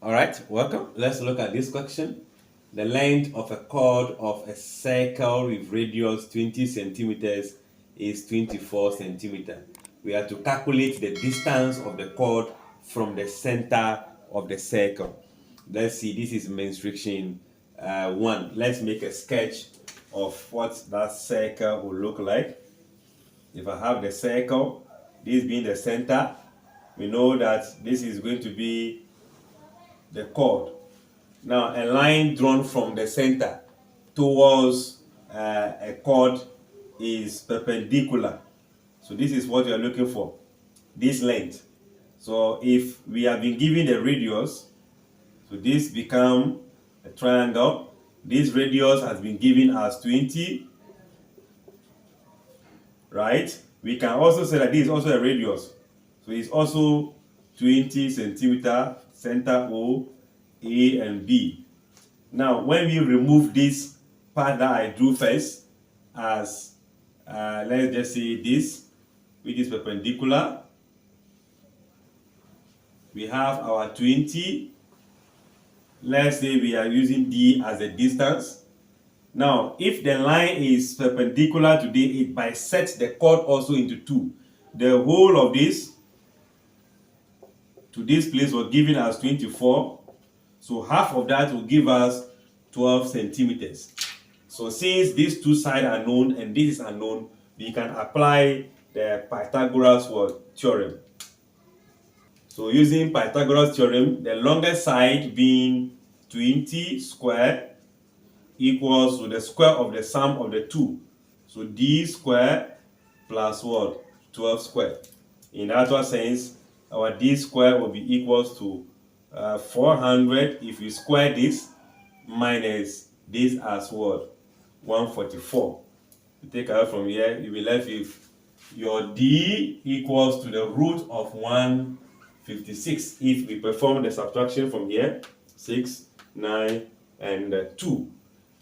All right, welcome. Let's look at this question. The length of a chord of a circle with radius 20 centimeters is 24 centimeters. We have to calculate the distance of the chord from the center of the circle. Let's see, this is mensuration 1. Let's make a sketch of what that circle will look like. If I have the circle, this being the center, we know that this is going to be the chord. Now, a line drawn from the center towards a chord is perpendicular. So this is what you are looking for, this length. So if we have been given the radius, so this become a triangle. This radius has been given as 20, right? We can also say that this is also a radius. So it's also 20 centimeter, center O, A and B. Now, when we remove this part that I drew first as, let's just say this, which is perpendicular, we have our 20. Let's say we are using D as a distance. Now, if the line is perpendicular to D, it bisects the chord also into two. The whole of this to this place was given as 24. So half of that will give us 12 centimeters. So since these two sides are known and this is unknown, we can apply the Pythagoras theorem. So using Pythagoras theorem, the longest side being 20 squared equals to the square of the sum of the two. So D squared plus what? 12 squared. In actual sense, our D squared will be equals to 400 if you square this minus this as what? 144. You take out from here, you'll be left with your D equals to the root of 156. If we perform the subtraction from here, 6, 9, and 2.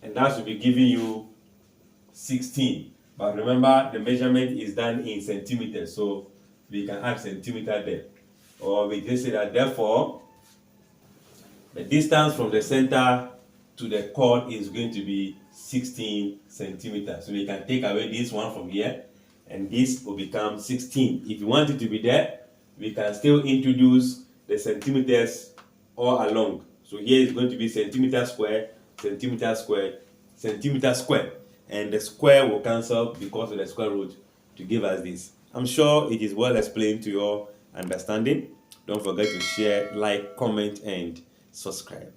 And that should be giving you 16. But remember, the measurement is done in centimeters, so we can add centimeter there. Or we just say that therefore, the distance from the center to the chord is going to be 16 centimeters. So we can take away this one from here, and this will become 16. If you want it to be there, we can still introduce the centimeters all along. So here is going to be centimeter square, centimeter square, centimeter square. And the square will cancel because of the square root to give us this. I'm sure it is well explained to your understanding. Don't forget to share, like, comment, and subscribe.